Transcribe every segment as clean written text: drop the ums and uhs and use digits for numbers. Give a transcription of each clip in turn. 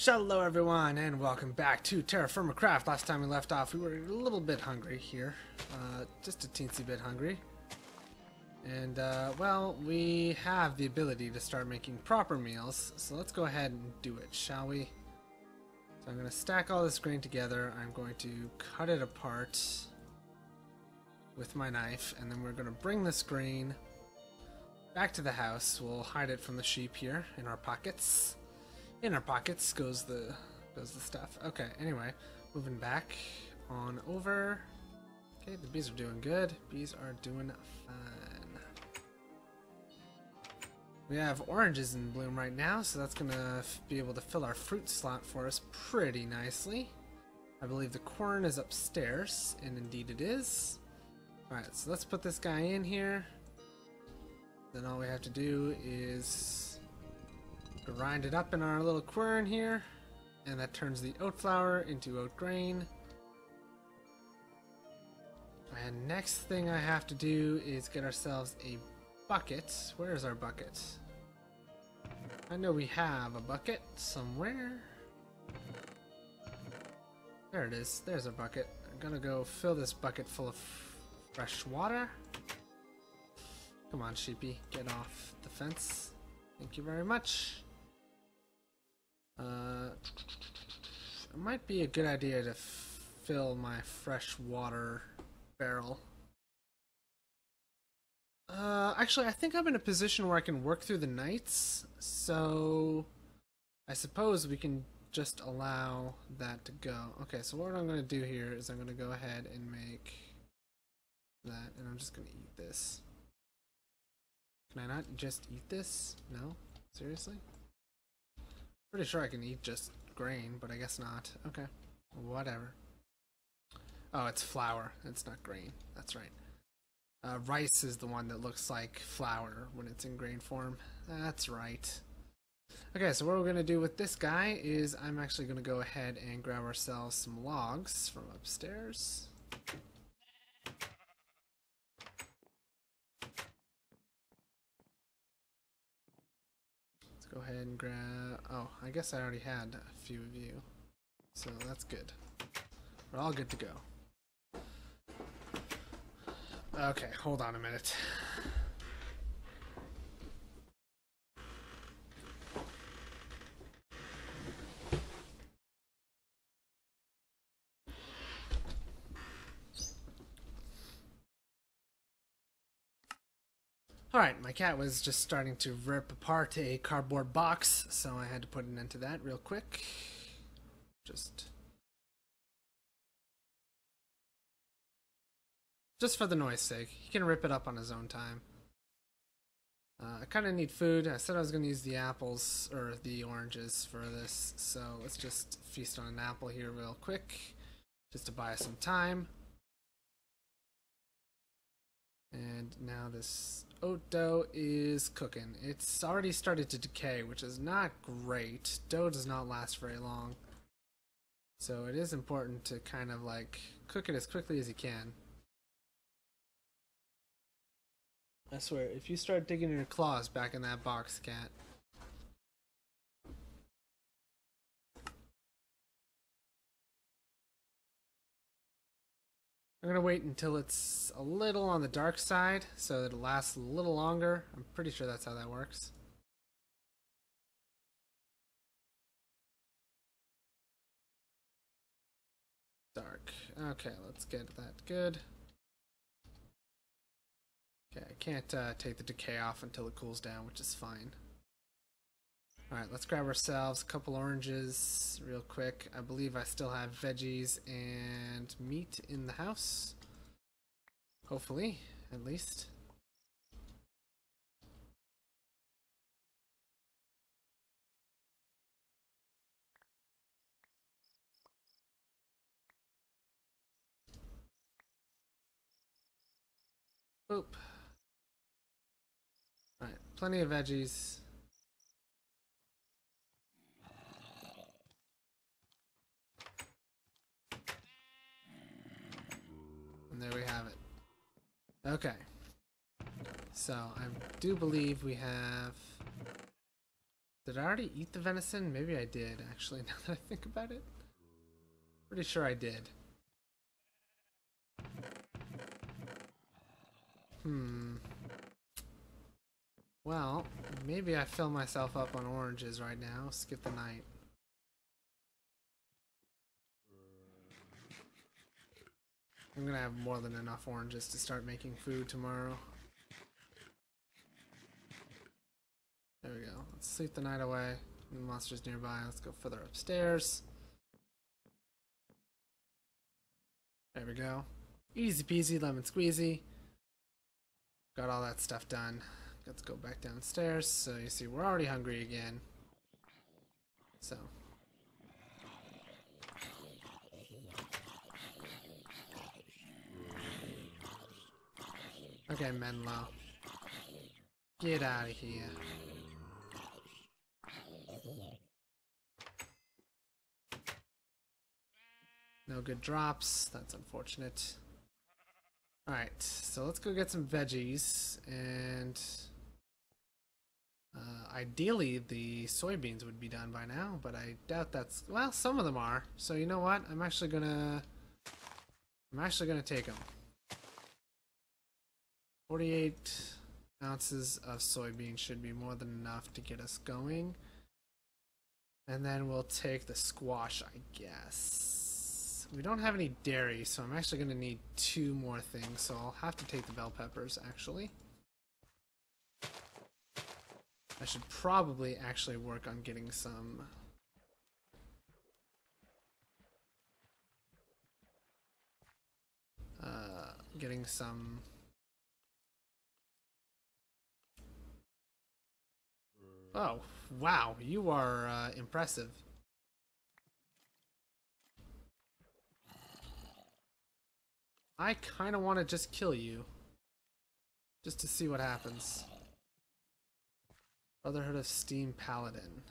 Hello everyone and welcome back to TerraFirmaCraft. Last time we left off we were a little bit hungry here, just a teensy bit hungry. And well, we have the ability to start making proper meals, so let's go ahead and do it, shall we? So I'm going to stack all this grain together, I'm going to cut it apart with my knife, and then we're going to bring this grain back to the house. We'll hide it from the sheep here in our pockets. In our pockets goes the stuff. Okay, anyway, moving back on over. Okay, the bees are doing good. Bees are doing fine. We have oranges in bloom right now, so that's gonna be able to fill our fruit slot for us pretty nicely. I believe the corn is upstairs, and indeed it is. Alright, so let's put this guy in here. Then all we have to do is grind it up in our little quern here, and that turns the oat flour into oat grain. And next thing I have to do is get ourselves a bucket. Where is our bucket? I know we have a bucket somewhere. There it is. There's our bucket. I'm gonna go fill this bucket full of fresh water. Come on, sheepy, get off the fence. Thank you very much. It might be a good idea to fill my fresh water barrel. Actually, I think I'm in a position where I can work through the nights, so I suppose we can just allow that to go. Okay, so what I'm going to do here is I'm going to go ahead and make that, and I'm just going to eat this. Can I not just eat this? No? Seriously? Pretty sure I can eat just grain, but I guess not. Okay, whatever. Oh, it's flour. It's not grain. That's right. Rice is the one that looks like flour when it's in grain form. That's right. Okay, so what we're going to do with this guy is I'm actually going to go ahead and grab ourselves some logs from upstairs. Go ahead and grab... Oh, I guess I already had a few of you. So that's good. We're all good to go. Okay, hold on a minute. Alright, my cat was just starting to rip apart a cardboard box, so I had to put an end to that real quick. Just for the noise sake. He can rip it up on his own time. I kind of need food. I said I was going to use the apples, or the oranges for this, so let's just feast on an apple here real quick, just to buy us some time. And now this oat dough is cooking. It's already started to decay, which is not great. Dough does not last very long. So it is important to kind of like cook it as quickly as you can. I swear, if you start digging your claws back in that box, cat. I'm gonna wait until it's a little on the dark side so that it lasts a little longer. I'm pretty sure that's how that works. Dark. Okay, let's get that good. Okay, I can't take the decay off until it cools down, which is fine. Alright, let's grab ourselves a couple oranges real quick. I believe I still have veggies and meat in the house. Hopefully, at least. Boop. Alright, plenty of veggies. And there we have it. Okay. So, I do believe we have Did I already eat the venison? Maybe I did, actually, now that I think about it. Pretty sure I did. Well, maybe I fill myself up on oranges right now. Skip the night. I'm gonna have more than enough oranges to start making food tomorrow. There we go. Let's sleep the night away. The monster's nearby. Let's go further upstairs. There we go. Easy peasy, lemon squeezy. Got all that stuff done. Let's go back downstairs. So you see, we're already hungry again. So. Okay, Menlo. Get out of here. No good drops. That's unfortunate. Alright, so let's go get some veggies, and ideally the soybeans would be done by now, but I doubt that's, well, some of them are. So you know what? I'm actually gonna take them. 48 ounces of soybeans should be more than enough to get us going. And then we'll take the squash, I guess. We don't have any dairy, so I'm actually going to need 2 more things, so I'll have to take the bell peppers, actually. I should probably actually work on getting some... Oh, wow, you are impressive. I kind of want to just kill you. Just to see what happens. Brotherhood of Steam Paladin.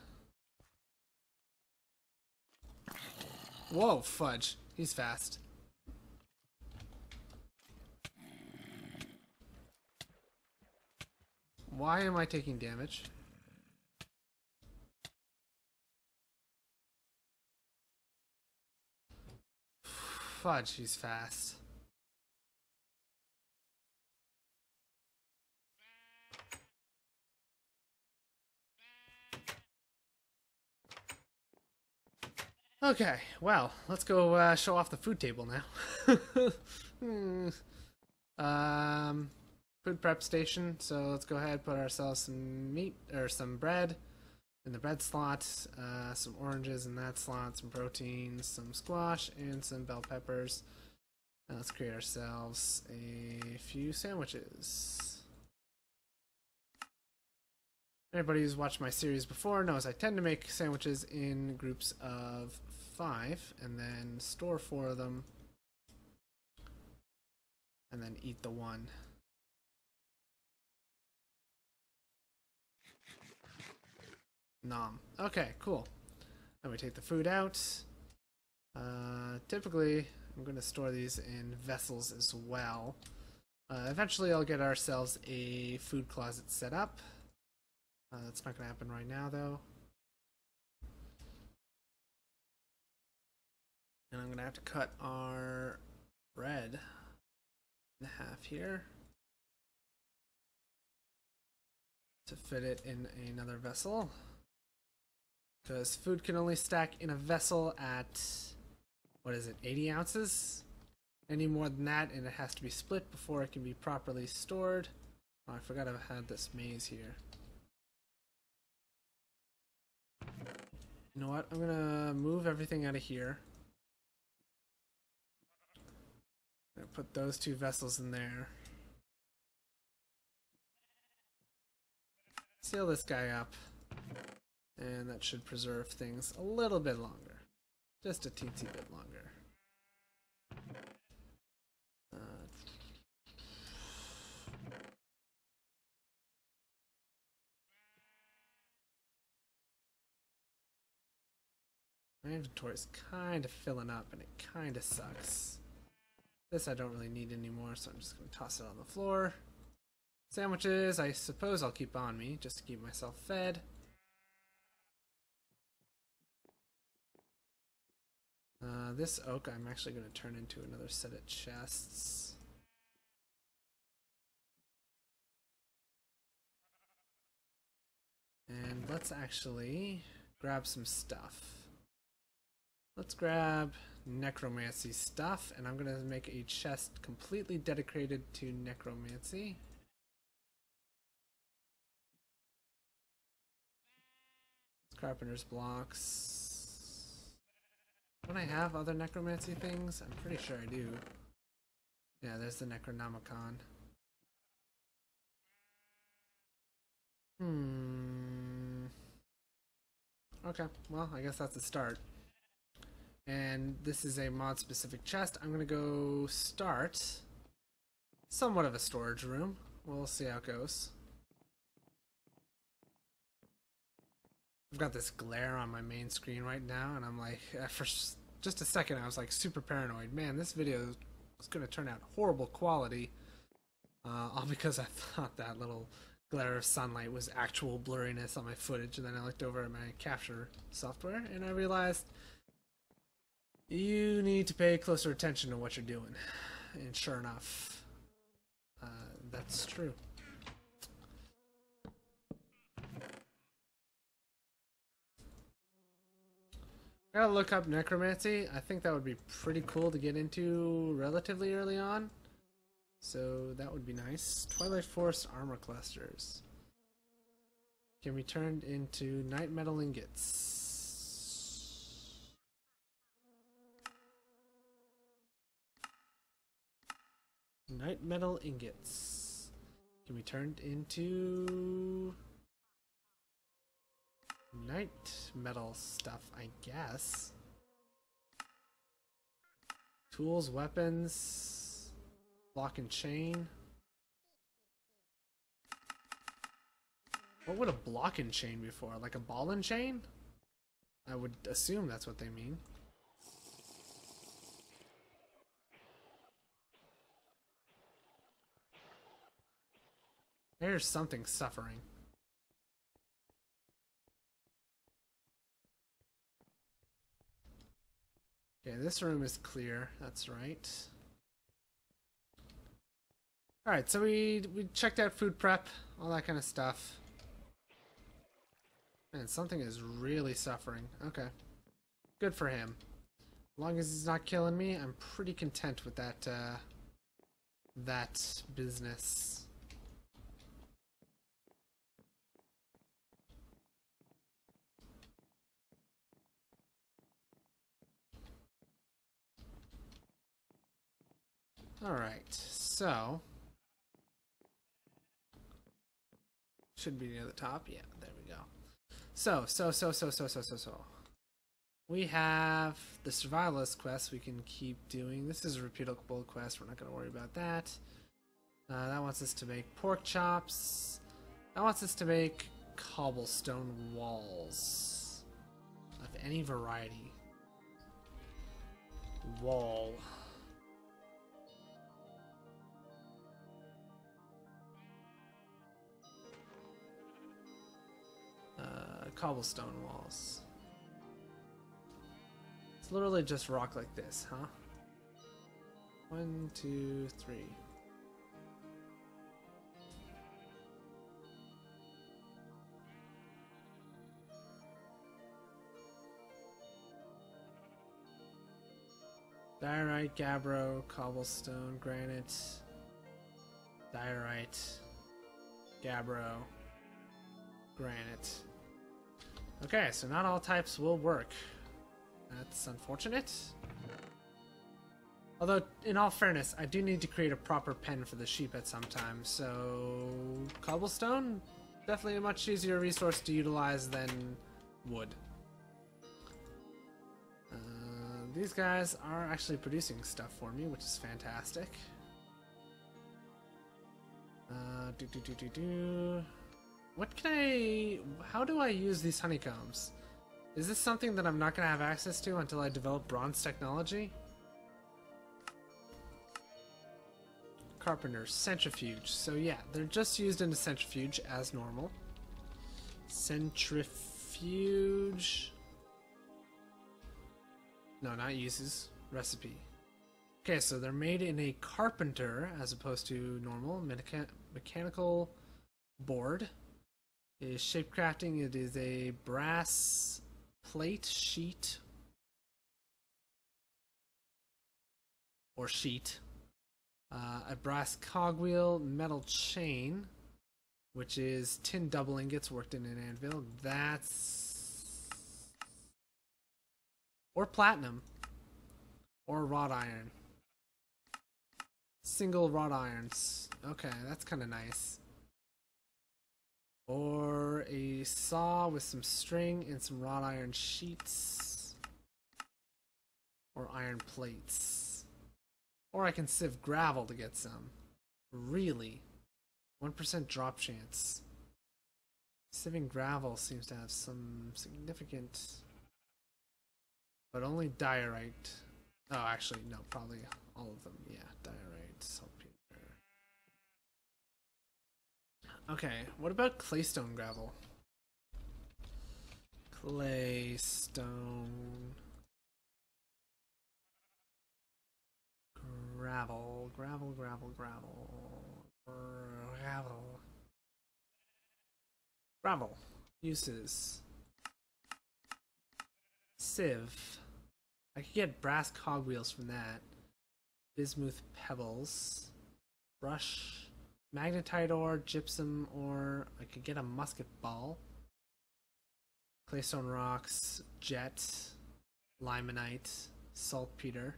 Whoa, fudge. He's fast. Why am I taking damage? Fudge, he's fast. Okay, well, let's go show off the food table now. Food prep station. So let's go ahead, put ourselves some meat or some bread in the bread slot, some oranges in that slot, some protein, some squash, and some bell peppers. And let's create ourselves a few sandwiches. Anybody who's watched my series before knows I tend to make sandwiches in groups of 5 and then store 4 of them and then eat the one. Nom. Okay, cool. Then we take the food out. Typically, I'm going to store these in vessels as well. Eventually, I'll get ourselves a food closet set up. That's not going to happen right now, though. And I'm going to have to cut our bread in half here to fit it in another vessel. Because food can only stack in a vessel at, what is it, 80 ounces? Any more than that, and it has to be split before it can be properly stored. Oh, I forgot I had this maze here. You know what? I'm gonna move everything out of here. I'm gonna put those 2 vessels in there. Seal this guy up. And that should preserve things a little bit longer. Just a teensy bit longer. My inventory is kind of filling up and it kind of sucks. This I don't really need anymore, so I'm just going to toss it on the floor. Sandwiches, I suppose I'll keep on me just to keep myself fed. This oak I'm actually going to turn into another set of chests. And let's actually grab some stuff. Let's grab necromancy stuff, and I'm going to make a chest completely dedicated to necromancy. Carpenter's blocks. Don't I have other necromancy things? I'm pretty sure I do. Yeah, there's the Necronomicon. Okay, well, I guess that's a start. And this is a mod specific chest. I'm gonna go start somewhat of a storage room. We'll see how it goes. I've got this glare on my main screen right now, and I'm like, for just a second I was like super paranoid. Man, this video is gonna turn out horrible quality. All because I thought that little glare of sunlight was actual blurriness on my footage, and then I looked over at my capture software and I realized you need to pay closer attention to what you're doing. And sure enough, that's true. I gotta look up necromancy. I think that would be pretty cool to get into relatively early on. So that would be nice. Twilight Forest armor clusters can be turned into night metal ingots. Night metal ingots can be turned into night metal stuff, I guess. Tools, weapons. Block and chain. What would a block and chain be for? Like a ball and chain? I would assume that's what they mean. There's something suffering. Okay, this room is clear. That's right. Alright, so we checked out food prep, all that kind of stuff. Man, something is really suffering. Okay. Good for him. As long as he's not killing me, I'm pretty content with that, that business. Alright, so... should be near the top. Yeah, there we go. So. We have the survivalist quest we can keep doing. This is a repeatable quest. We're not going to worry about that. That wants us to make pork chops. That wants us to make cobblestone walls of any variety. Wall. Cobblestone walls. It's literally just rock like this, huh? 1, 2, 3. Diorite, gabbro, cobblestone, granite, diorite, gabbro, granite. Okay, so not all types will work. That's unfortunate. Although, in all fairness, I do need to create a proper pen for the sheep at some time, so cobblestone, definitely a much easier resource to utilize than wood. These guys are actually producing stuff for me, which is fantastic. What can I... how do I use these honeycombs? Is this something that I'm not going to have access to until I develop bronze technology? Carpenter, centrifuge. So yeah, they're just used in a centrifuge as normal. Centrifuge. No, not uses. Recipe. Okay, so they're made in a carpenter as opposed to normal mechanical board. Is shape crafting. It is a brass plate sheet or sheet, a brass cogwheel, metal chain, which is tin double ingots worked in an anvil. That's or platinum or wrought iron. Single wrought irons. Okay, that's kind of nice. Or a saw with some string and some wrought iron sheets. Or iron plates. Or I can sieve gravel to get some. Really? 1% drop chance. Sieving gravel seems to have some significant... But only diorite. Oh, actually, no, probably all of them. Yeah, diorite, saltpeter. Okay, what about claystone gravel? Claystone gravel, gravel, gravel, gravel, gravel, gravel. Uses. Sieve. I could get brass cogwheels from that. Bismuth pebbles. Brush. Magnetite ore, gypsum ore. I could get a musket ball. Claystone rocks, jet, limonite, saltpeter.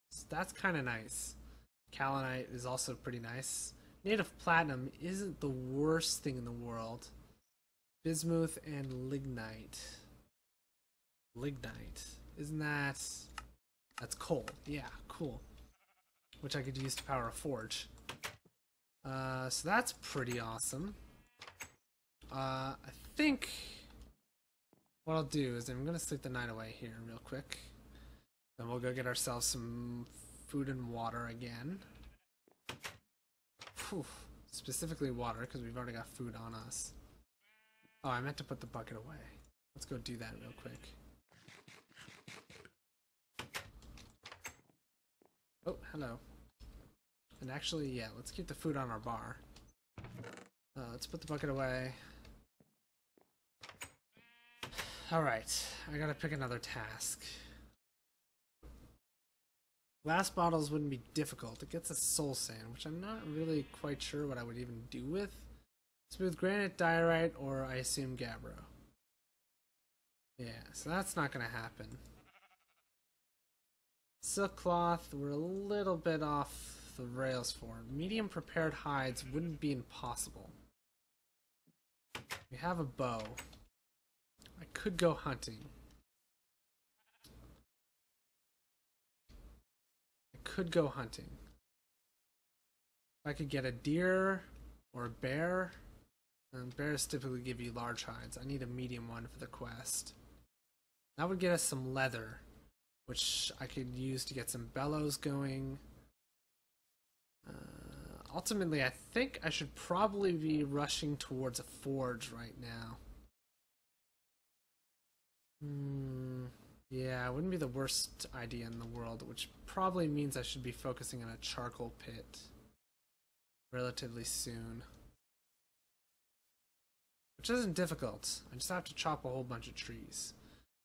So that's kind of nice. Kaolinite is also pretty nice. Native platinum isn't the worst thing in the world. Bismuth and lignite. Lignite. Isn't that... That's coal. Yeah, cool. Which I could use to power a forge. So that's pretty awesome. I think what I'll do is I'm gonna sleep the night away here real quick. Then we'll go get ourselves some food and water again. Whew. Specifically water, because we've already got food on us. Oh, I meant to put the bucket away. Let's go do that real quick. Oh, hello. And actually, yeah, let's keep the food on our bar. Let's put the bucket away. Alright, I gotta pick another task. Glass bottles wouldn't be difficult. It gets a soul sand, which I'm not really quite sure what I would even do with. Smooth granite, diorite, or I assume gabbro. Yeah, so that's not gonna happen. Silk cloth, we're a little bit off the rails for. Medium prepared hides wouldn't be impossible. We have a bow. I could go hunting. I could get a deer or a bear. And bears typically give you large hides. I need a medium one for the quest. That would get us some leather, which I could use to get some bellows going. Ultimately, I think I should probably be rushing towards a forge right now. Yeah, it wouldn't be the worst idea in the world, which probably means I should be focusing on a charcoal pit relatively soon. Which isn't difficult. I just have to chop a whole bunch of trees.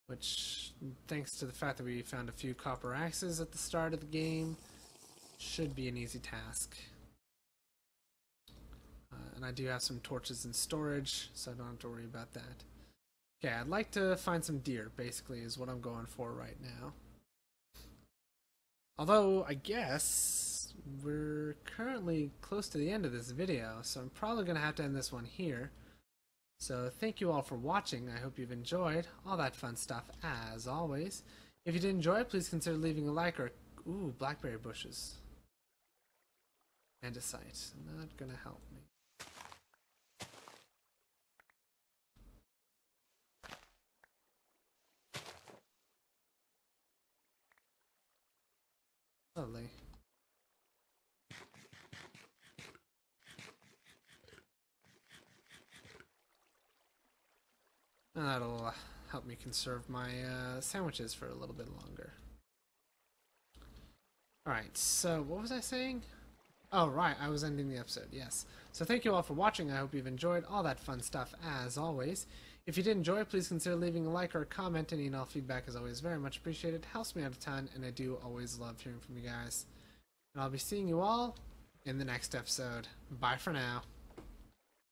Which, thanks to the fact that we found a few copper axes at the start of the game, should be an easy task. And I do have some torches in storage, so I don't have to worry about that. Okay, I'd like to find some deer, basically, is what I'm going for right now. Although, I guess we're currently close to the end of this video, so I'm probably going to have to end this one here. So thank you all for watching. I hope you've enjoyed all that fun stuff as always. If you did enjoy it, please consider leaving a like or... Ooh, blackberry bushes. Andesite. Not gonna help me. Lovely. That'll help me conserve my sandwiches for a little bit longer. Alright, so what was I saying? Oh, right, I was ending the episode, yes. So thank you all for watching. I hope you've enjoyed all that fun stuff, as always. If you did enjoy, please consider leaving a like or a comment. Any and all feedback is always very much appreciated. Helps me out a ton, and I do always love hearing from you guys. And I'll be seeing you all in the next episode. Bye for now.